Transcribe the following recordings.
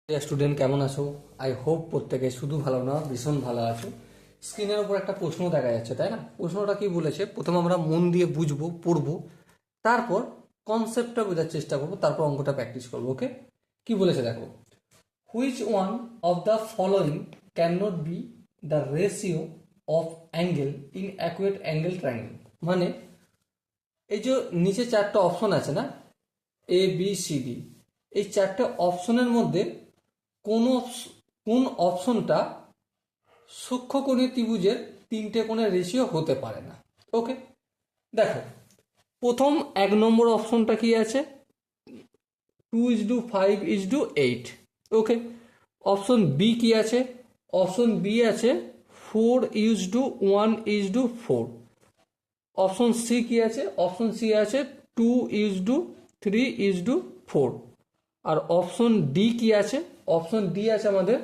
Student কেমন আছো? I hope প্রত্যেকে শুধু ভালো না ভীষণ ভালো আছো। স্ক্রিনের উপর একটা প্রশ্ন দেখা যাচ্ছে, তাই না? প্রশ্নটা কি বলেছে, প্রথমে আমরা মন দিয়ে বুঝবো, পড়বো, তারপর কনসেপ্টটা বোঝার চেষ্টা করবো, তারপর অঙ্কটা প্র্যাকটিস করবো। ওকে, কি বলেছে দেখো। Which one of the following can not be the ratio of angle in acute angle triangle. মানে এই যে নিচে চারটা অপশন আছে না, এ বি সি ডি, এই চারটে অপশনের মধ্যে কোন কোন অপশনটা সূক্ষ্মকোণী ত্রিভুজের তিনটে কোণের রেশিও হতে পারে না। ওকে, দেখো প্রথম 1 নম্বর অপশনটা কি আছে, 2:5:8। ওকে, অপশন বি কি আছে, অপশন বি আছে 4:1:4। অপশন সি কি আছে, অপশন সি আছে 2:3:4। আর অপশন ডি কি আছে, অপশন ডি আছে আমাদের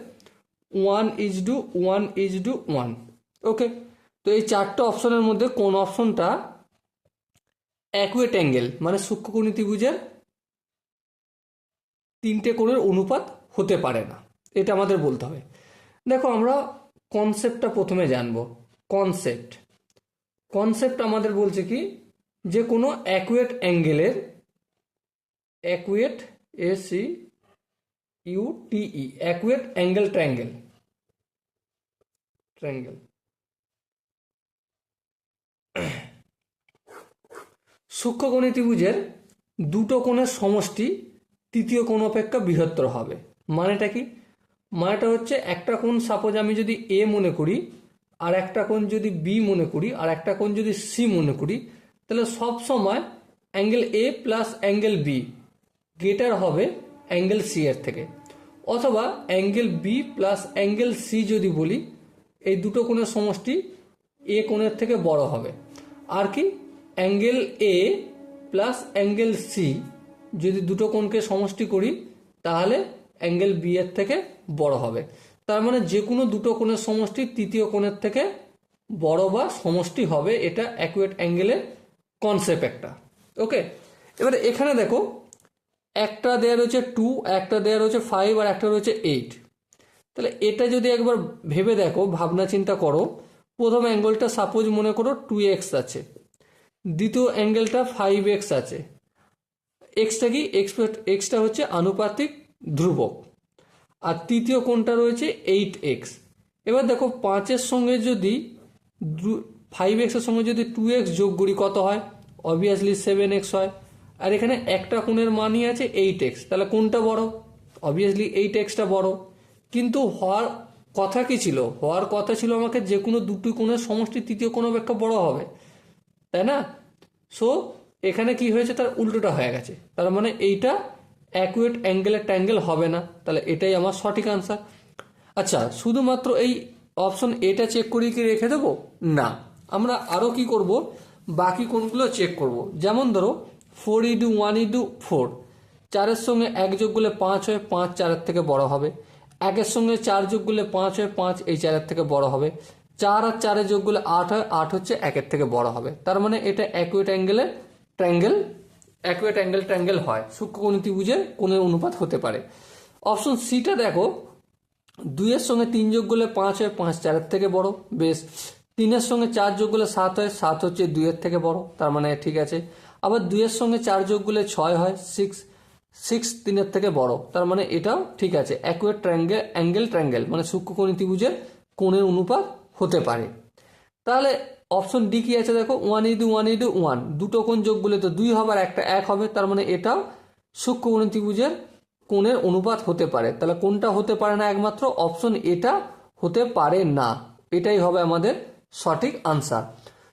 1:1:1। ওকে, তো এই চারটে অপশনের মধ্যে কোন অপশনটা অ্যাকুয়েট অ্যাঙ্গেল মানে সূক্ষ্মকোণী ত্রিভুজের তিনটে কোণের অনুপাত হতে পারে না, এটা আমাদের বলতে হবে। দেখো আমরা কনসেপ্টটা প্রথমে জানবো। কনসেপ্ট কনসেপ্ট আমাদের বলছে কি, যে কোনো অ্যাকুয়েট অ্যাঙ্গেলের, অ্যাকুয়েট ACUTE, অ্যাকুয়েট অ্যাঙ্গেল ট্রায়াঙ্গেল, ট্রায়াঙ্গেল সূক্ষ্মকোণী ত্রিভুজের দুটো কোণের সমষ্টি তৃতীয় কোণ অপেক্ষা বৃহত্তর হবে। মানেটা কি, মানেটা হচ্ছে একটা কোণ সাপোজ আমি যদি এ মনে করি, আর একটা কোণ যদি বি মনে করি, আর একটা কোণ যদি সি মনে করি, তাহলে সব সময় angle A plus angle B greater হবে অ্যাঙ্গেল সি এর থেকে। অথবা angle B plus angle C যদি বলি, এই দুটো কোণের সমষ্টি এ কোণের থেকে বড় হবে। আর কি, angle A plus angle C যদি দুটো কোণকে সমষ্টি করি, তাহলে অ্যাঙ্গেল বি এর থেকে বড় হবে। তার মানে যে কোনো দুটো কোণের সমষ্টি তৃতীয় কোণের থেকে বড় বা সমষ্টি হবে, এটা অ্যাকুয়েট অ্যাঙ্গেলের কনসেপ্ট একটা। ওকে, এবারে এখানে দেখো একটা দেয়া রয়েছে 2, একটা দেয়া রয়েছে 5, আর একটা রয়েছে 8। তাহলে এটা যদি একবার ভেবে দেখো, ভাবনা চিন্তা করো, প্রথম অ্যাঙ্গেলটা সাপোজ মনে করো 2x আছে, দ্বিতীয় অ্যাঙ্গেলটা 5x আছে। এক্সটা কি, এক্সটা হচ্ছে আনুপাতিক ধ্রুবক, আর তৃতীয় কোণটা রয়েছে 8x। এবার দেখো 5-এর সঙ্গে যদি 5x এর সঙ্গে যদি 2x যোগ করি কত হয়, অবভিয়াসলি 7x হয়। আর এখানে একটা কোণের মানই আছে 8x, তাহলে কোনটা বড়, অবভিয়াসলি 8xটা বড়। কিন্তু হওয়ার কথা কি ছিল, হওয়ার কথা ছিল আমাকে যে কোনো দুটি কোণের সমষ্টি তৃতীয় কোণ অপেক্ষা বড় হবে, তাই না? সো এখানে কি হয়েছে, তার উল্টোটা হয়ে গেছে। তার মানে এইটা অ্যাকুয়েট অ্যাঙ্গেলের ট্যাঙ্গেল হবে না, তাহলে এটাই আমার সঠিক আনসার। আচ্ছা, শুধুমাত্র এই অপশন এটা চেক করে কি রেখে দেবো? না, আমরা আরও কি করব, বাকি কোনগুলো চেক করব। যেমন ধরো 4:1:4, 4-এর সঙ্গে 1 যোগ করলে 5 হয়, 5 4-এর থেকে বড় হবে। 1-এর সঙ্গে 4 যোগ করলে 5 হয়, 5 এই 4-এর থেকে বড় হবে। 4 আর 4-এ যোগ করলে 8 হয়, 8 হচ্ছে 1-এর থেকে বড় হবে। তার মানে এটা অ্যাকুয়েট অ্যাঙ্গেলের ট্রায়াঙ্গেল, অ্যাকুয়েট অ্যাঙ্গেল ট্রায়াঙ্গেল হয়, সূক্ষ্মকোণী ত্রিভুজের কোণের অনুপাত হতে পারে। অপশন সিটা দেখো, 2-এর সঙ্গে 3 যোগ করলে 5 হয়, 5 4-এর থেকে বড়, বেশ। 3-এর সঙ্গে 4 যোগ করলে 7 হয়, 7 হচ্ছে 2-এর থেকে বড়, তার মানে ঠিক আছে। আবার 2-এর সঙ্গে 4 যোগ করলে 6 হয়, 6 6 3-এর থেকে বড়, তার মানে এটাও ঠিক আছে, অ্যাকুয়েট অ্যাঙ্গেল ট্রায়াঙ্গেল মানে সূক্ষ্মকোণী ত্রিভুজের কোণের অনুপাত হতে পারে। তাহলে অপশন ডি কি আছে দেখো, 1:1:1, দুটো কোণ যোগ করলে তো 2 হবে আর একটা 1 হবে, তার মানে এটাও সূক্ষ্মকোণী ত্রিভুজের কোণের অনুপাত হতে পারে। তাহলে কোনটা হতে পারে না, একমাত্র অপশন এটা হতে পারে না, এটাই হবে আমাদের সঠিক answer.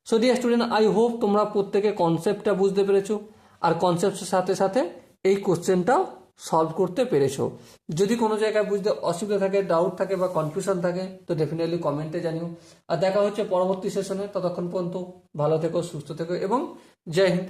So dear student, I hope তোমরা প্রত্যেকে কনসেপ্টটা বুঝতে পেরেছো, আর কনসেপ্টের সাথে সাথে এই কোশ্চেনটাও সলভ করতে পেরেছো। যদি কোনো জায়গায় বুঝতে অসুবিধা থাকে, ডাউট থাকে বা কনফিউশন থাকে, তো ডেফিনেটলি কমেন্টে জানিও। আর দেখা হচ্ছে পরবর্তী সেশনে, ততক্ষণ পর্যন্ত ভালো থেকো, সুস্থ থেকো এবং জয় হিন্দ।